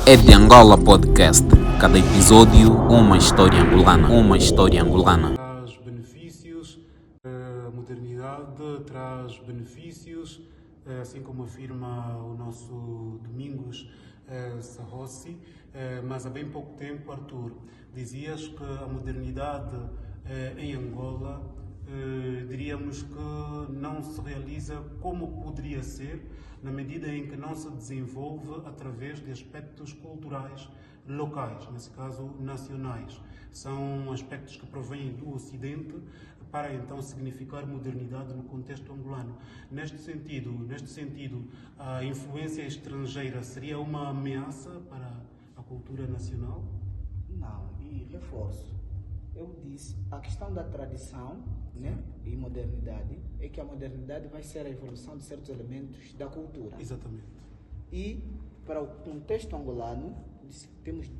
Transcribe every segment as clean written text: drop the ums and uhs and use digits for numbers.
É de Angola Podcast. Cada episódio, uma história angolana. Uma história angolana. Traz benefícios, a modernidade traz benefícios, assim como afirma o nosso Domingos Sarrossi, mas há bem pouco tempo, Arthur, dizias que a modernidade em Angola, diríamos que não se realiza como poderia ser, na medida em que não se desenvolve através de aspectos culturais locais, nesse caso nacionais. São aspectos que provêm do Ocidente para então significar modernidade no contexto angolano. Neste sentido, a influência estrangeira seria uma ameaça para a cultura nacional? Não, e reforço. Eu disse, a questão da tradição, né, e modernidade é que a modernidade vai ser a evolução de certos elementos da cultura. Exatamente. E para o contexto angolano, temos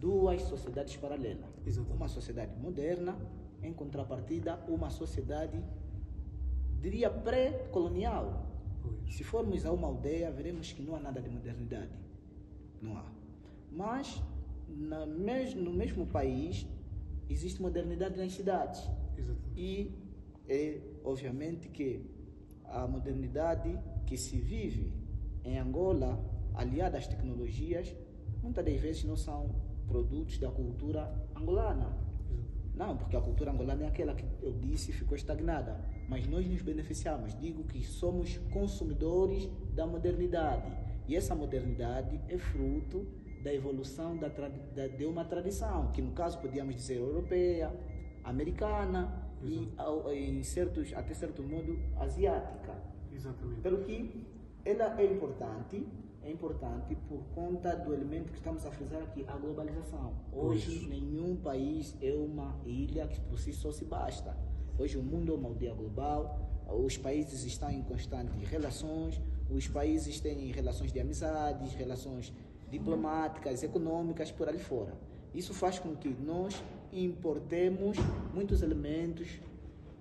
duas sociedades paralelas. Exatamente. Uma sociedade moderna, em contrapartida, uma sociedade, diria, pré-colonial. Pois. Se formos a uma aldeia, veremos que não há nada de modernidade. Não há. Mas, no mesmo país, existe modernidade nas cidades. Exatamente. E é obviamente que a modernidade que se vive em Angola, aliada às tecnologias, muitas das vezes não são produtos da cultura angolana. Não, porque a cultura angolana é aquela que eu disse ficou estagnada. Mas nós nos beneficiamos. Digo que somos consumidores da modernidade. E essa modernidade é fruto da evolução de uma tradição, que no caso podíamos dizer europeia, americana e até certo modo asiática. Exatamente. Pelo que ela é importante por conta do elemento que estamos a frisar aqui, a globalização. Hoje nenhum país é uma ilha que por si só se basta. Hoje o mundo é uma aldeia global, os países estão em constantes relações, os países têm relações de amizades, relações diplomáticas, econômicas, por ali fora. Isso faz com que nós importemos muitos elementos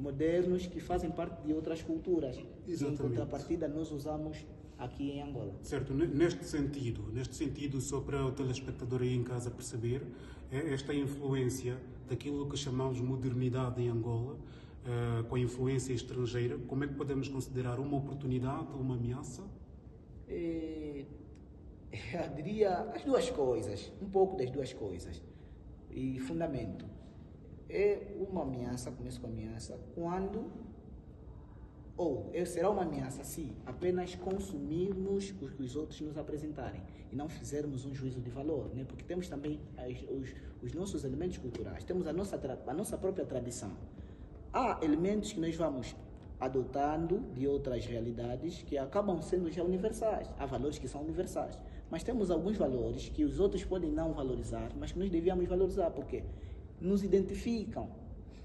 modernos que fazem parte de outras culturas. Exatamente. E em contrapartida nós usamos aqui em Angola. Certo, neste sentido, só para o telespectador aí em casa perceber, esta influência daquilo que chamamos modernidade em Angola, com a influência estrangeira, como é que podemos considerar uma oportunidade ou uma ameaça? Eu diria as duas coisas, um pouco das duas coisas. E fundamento. É uma ameaça, começo com a ameaça, será uma ameaça se apenas consumirmos o que os outros nos apresentarem e não fizermos um juízo de valor, né? Porque temos também os nossos elementos culturais, temos a nossa própria tradição. Há elementos que nós vamos adotando de outras realidades que acabam sendo já universais. Há valores que são universais. Mas temos alguns valores que os outros podem não valorizar, mas que nós devíamos valorizar, porque nos identificam.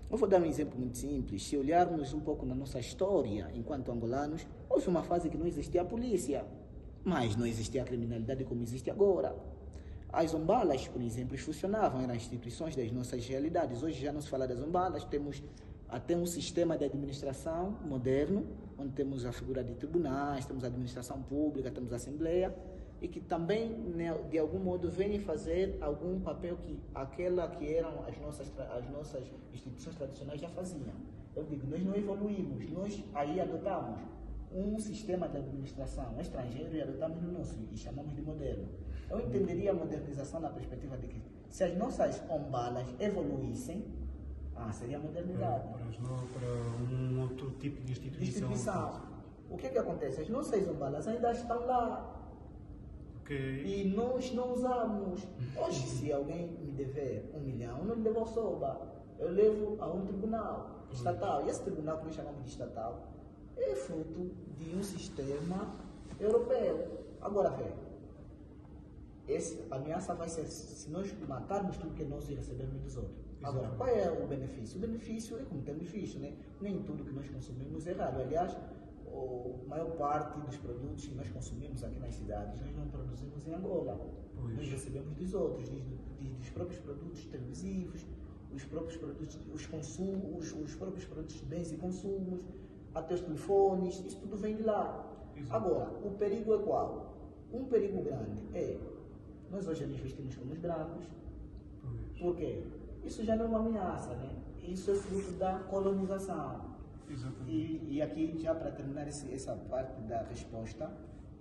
Eu vou dar um exemplo muito simples. Se olharmos um pouco na nossa história, enquanto angolanos, houve uma fase que não existia a polícia, mas não existia a criminalidade como existe agora. As zombalas, por exemplo, funcionavam, eram instituições das nossas realidades. Hoje já não se fala das zombalas, temos até um sistema de administração moderno, onde temos a figura de tribunais, temos a administração pública, temos a assembleia, e que também, de algum modo, vem fazer algum papel que aquela que eram as nossas instituições tradicionais já faziam. Eu digo, nós não evoluímos, nós aí adotamos um sistema de administração estrangeiro e adotamos no nosso, e chamamos de moderno. Eu entenderia a modernização na perspectiva de que, se as nossas ombalas evoluíssem, seria modernidade. Para um outro tipo de instituição. O que acontece? As nossas ombalas ainda estão lá. Okay. E nós não usamos. Hoje, se alguém me dever 1 milhão, eu não lhe devo ao SOBA. Eu levo a um tribunal estatal. E esse tribunal que nós chamamos de estatal é fruto de um sistema europeu. Agora, a ameaça vai ser se nós matarmos tudo que nós recebemos dos outros. Agora, qual é o benefício? O benefício é como temos visto, né? Nem tudo que nós consumimos é errado. Aliás, a maior parte dos produtos que nós consumimos aqui nas cidades, nós não produzimos em Angola. Nós recebemos dos outros, dos próprios produtos televisivos, os próprios produtos, os próprios produtos de bens e consumos, até os telefones, isso tudo vem de lá. Agora, o perigo é qual? Um perigo grande é Nós hoje nos vestimos como os brancos. Pois. Por quê? Isso já não é uma ameaça, né? Isso é fruto da colonização. Exatamente. E aqui, já para terminar essa parte da resposta,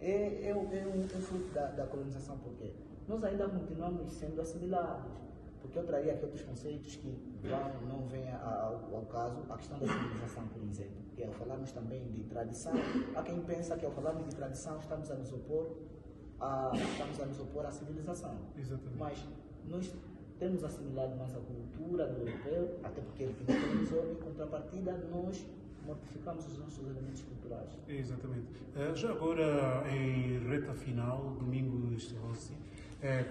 é um fruto da colonização, porque nós ainda continuamos sendo assimilados. Porque eu traria aqui outros conceitos que não vêm ao caso, a questão da civilização, por exemplo. Que ao falarmos também de tradição, há quem pensa que ao falarmos de tradição estamos a nos opor à civilização. Exatamente. Mas nós temos assimilado mais a cultura do europeu, até porque ele nos colonizou, em contrapartida nós mortificamos os nossos elementos culturais. Exatamente. Já agora, em reta final, Domingos Rossi,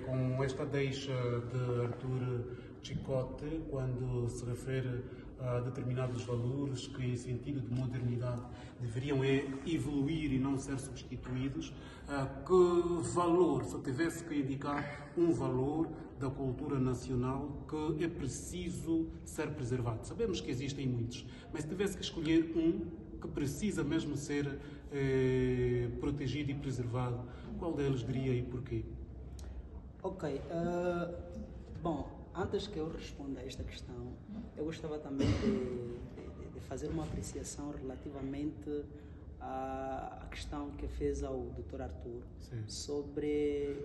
com esta deixa de Arthur Chicote, quando se refere a determinados valores que, em sentido de modernidade, deveriam evoluir e não ser substituídos, que valor, se eu tivesse que indicar um valor da cultura nacional que é preciso ser preservado? Sabemos que existem muitos, mas se tivesse que escolher um que precisa mesmo ser protegido e preservado, qual deles diria e porquê? Ok, bom, antes que eu responda a esta questão, eu gostava também de fazer uma apreciação relativamente à questão que fez ao Dr. Arthur. Sim. Sobre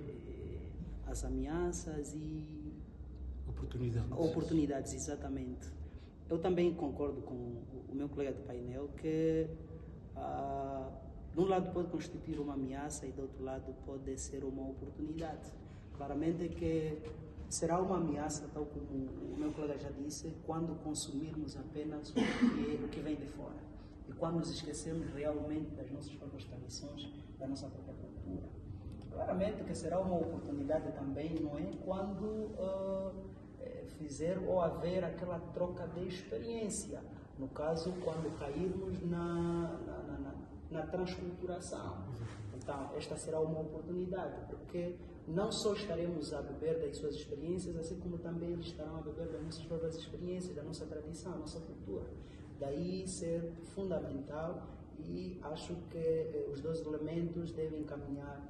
as ameaças e oportunidades, exatamente. Eu também concordo com o meu colega de painel que de um lado pode constituir uma ameaça e do outro lado pode ser uma oportunidade. Claramente que será uma ameaça, tal como o meu colega já disse, quando consumirmos apenas o que vem de fora e quando nos esquecemos realmente das nossas próprias tradições, da nossa própria cultura. Claramente que será uma oportunidade também, não é? Quando fizer ou haver aquela troca de experiência. No caso, quando cairmos na transculturação. Então, esta será uma oportunidade, porque não só estaremos a beber das suas experiências, assim como também eles estarão a beber das nossas próprias experiências, da nossa tradição, da nossa cultura. Daí ser fundamental e acho que os dois elementos devem caminhar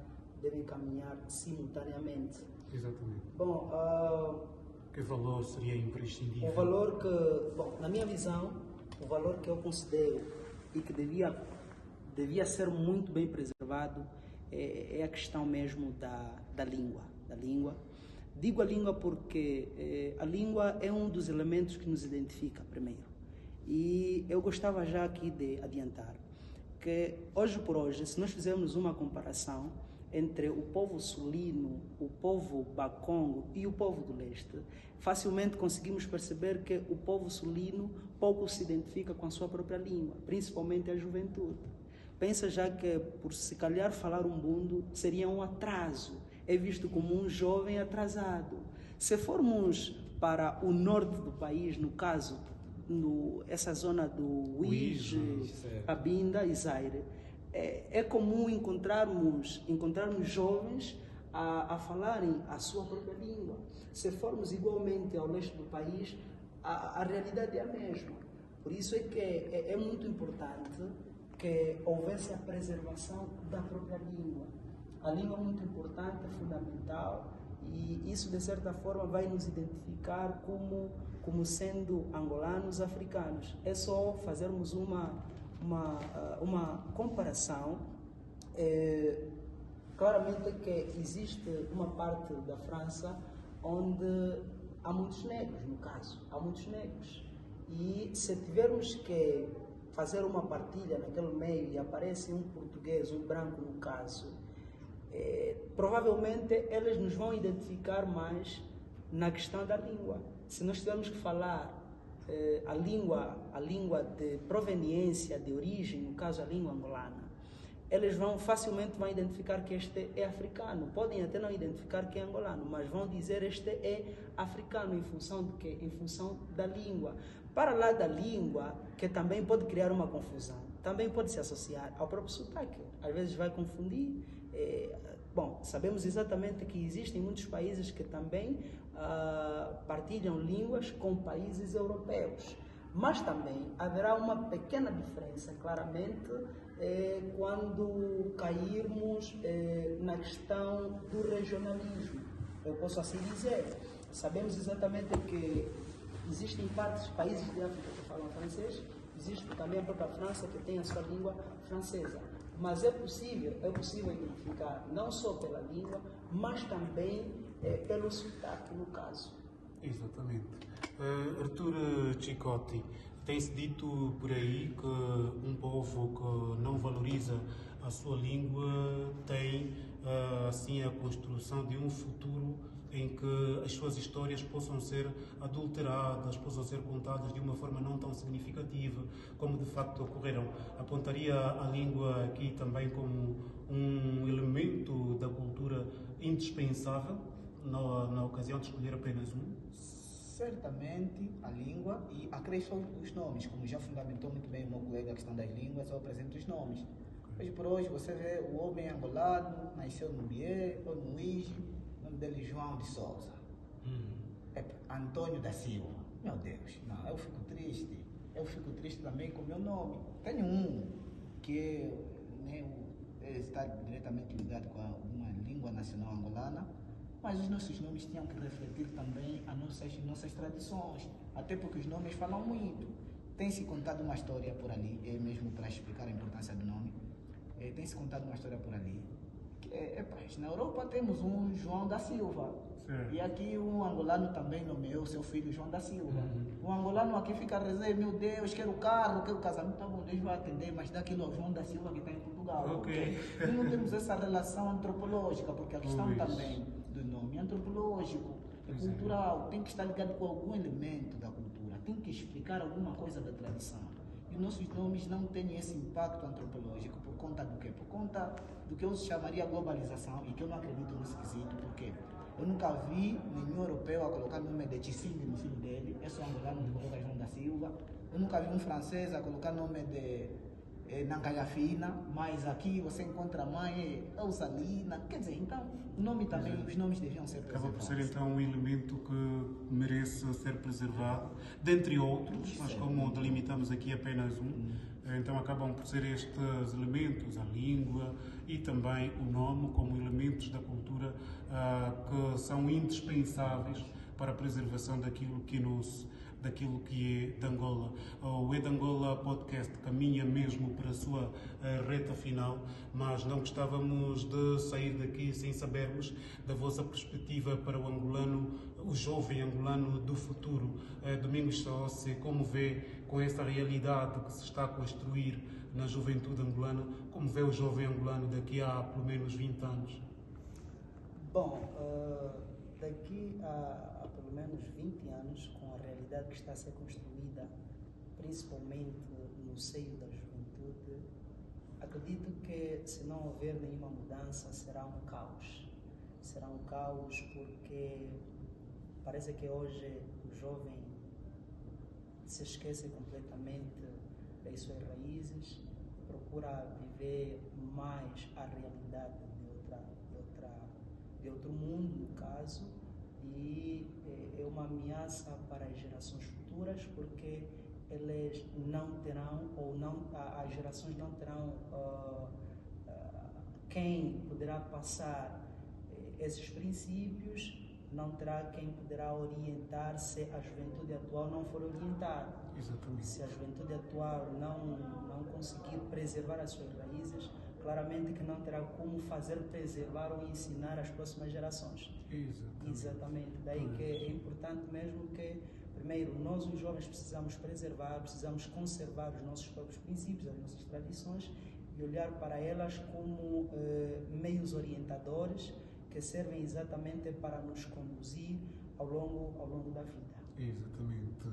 simultaneamente. Exatamente. Bom, que valor seria imprescindível? O valor que, bom, na minha visão, o valor que eu considero e que devia ser muito bem preservado é a questão mesmo da língua. Digo a língua porque a língua é um dos elementos que nos identifica primeiro. E eu gostava já aqui de adiantar que hoje por hoje, se nós fizermos uma comparação entre o povo sulino, o povo bakongo e o povo do leste, facilmente conseguimos perceber que o povo sulino pouco se identifica com a sua própria língua, principalmente a juventude. Pensa já que, por se calhar falar umbundo, seria um atraso, é visto como um jovem atrasado. Se formos para o norte do país, no caso, essa zona do Uíge, Cabinda e Zaire, é comum encontrarmos jovens a falarem a sua própria língua. Se formos igualmente ao leste do país, a realidade é a mesma. Por isso é que é muito importante que houvesse a preservação da própria língua. A língua é muito importante, é fundamental, e isso de certa forma vai nos identificar como sendo angolanos, africanos. É só fazermos uma comparação. Claramente que existe uma parte da França onde há muitos negros, no caso, há muitos negros. E se tivermos que fazer uma partilha naquele meio e aparece um português, um branco no caso, provavelmente eles nos vão identificar mais na questão da língua. Se nós tivermos que falar a língua de proveniência, de origem, no caso a língua angolana, eles facilmente vão identificar que este é africano. Podem até não identificar que é angolano, mas vão dizer este é africano em função de quê? Em função da língua. Para lá da língua, que também pode criar uma confusão, também pode se associar ao próprio sotaque. Às vezes vai confundir. Bom, sabemos exatamente que existem muitos países que também partilham línguas com países europeus. Mas também haverá uma pequena diferença, claramente, quando cairmos na questão do regionalismo. eu posso assim dizer. Sabemos exatamente que existem países de África que falam francês, existe também a própria França que tem a sua língua francesa. Mas é possível identificar não só pela língua, mas também pelo sotaque, no caso. Exatamente. Arthur Chicotti, tem-se dito por aí que um povo que não valoriza a sua língua tem, assim, a construção de um futuro em que as suas histórias possam ser adulteradas, possam ser contadas de uma forma não tão significativa, como de facto ocorreram. Apontaria a língua aqui também como um elemento da cultura indispensável na ocasião de escolher apenas um? Certamente a língua, e acresço os nomes, como já fundamentou muito bem o meu colega a questão das línguas, eu apresento os nomes. Hoje por hoje você vê o homem angolano, nasceu no Bié ou no Uíge, o nome dele é João de Souza. É Antônio da Silva. Meu Deus, não, eu fico triste. Eu fico triste também com o meu nome. Tenho um que está diretamente ligado com uma língua nacional angolana, mas os nossos nomes tinham que refletir também as nossas tradições, até porque os nomes falam muito. Tem-se contado uma história por ali, mesmo para explicar a importância do nome, tem-se contado uma história por ali, que na Europa temos um João da Silva, e aqui um angolano também nomeou seu filho João da Silva. O angolano aqui fica a dizer, meu Deus, quero carro, quero casamento, tá bom, Deus vai atender, mas daquilo ao João da Silva que está em Portugal. Ok. E não temos essa relação antropológica, porque a questão também do nome é antropológico, é cultural, tem que estar ligado com algum elemento da cultura, tem que explicar alguma coisa da tradição. E nossos nomes não têm esse impacto antropológico por conta do quê? Por conta do que eu chamaria globalização, e que eu não acredito nesse quesito, porque eu nunca vi nenhum europeu a colocar o nome de Ticine no filho dele, eu sou angolano de colocar João da Silva. Eu nunca vi um francês a colocar o nome de Nancalhafina, mas aqui você encontra a mãe Eusalina, quer dizer, então o nome também, os nomes deviam ser Acaba preservados. por ser então um elemento que merece ser preservado, dentre outros, mas como delimitamos aqui apenas um, então acabam por ser estes elementos, a língua e também o nome, como elementos da cultura que são indispensáveis para a preservação daquilo que é de Angola. O de Angola Podcast caminha mesmo para a sua reta final, mas não gostávamos de sair daqui sem sabermos da vossa perspectiva para o angolano, o jovem angolano do futuro. Domingos Saossi, como vê com essa realidade que se está a construir na juventude angolana, como vê o jovem angolano daqui a pelo menos 20 anos? Bom, daqui a pelo menos 20 anos, com a realidade que está a ser construída, principalmente no seio da juventude, acredito que, se não houver nenhuma mudança, será um caos. Será um caos porque parece que hoje o jovem se esquece completamente das suas raízes, procura viver mais a realidade de outro mundo, no caso, e é uma ameaça para as gerações futuras, porque eles não terão, as gerações não terão quem poderá passar esses princípios, não terá quem poderá orientar se a juventude atual não for orientada. Exatamente. Se a juventude atual não conseguir preservar as suas raízes, claramente que não terá como fazer preservar ou ensinar as próximas gerações. Exatamente. Daí que é importante mesmo que, primeiro, nós os jovens precisamos preservar, precisamos conservar os nossos próprios princípios, as nossas tradições, e olhar para elas como meios orientadores que servem exatamente para nos conduzir ao longo da vida. Exatamente.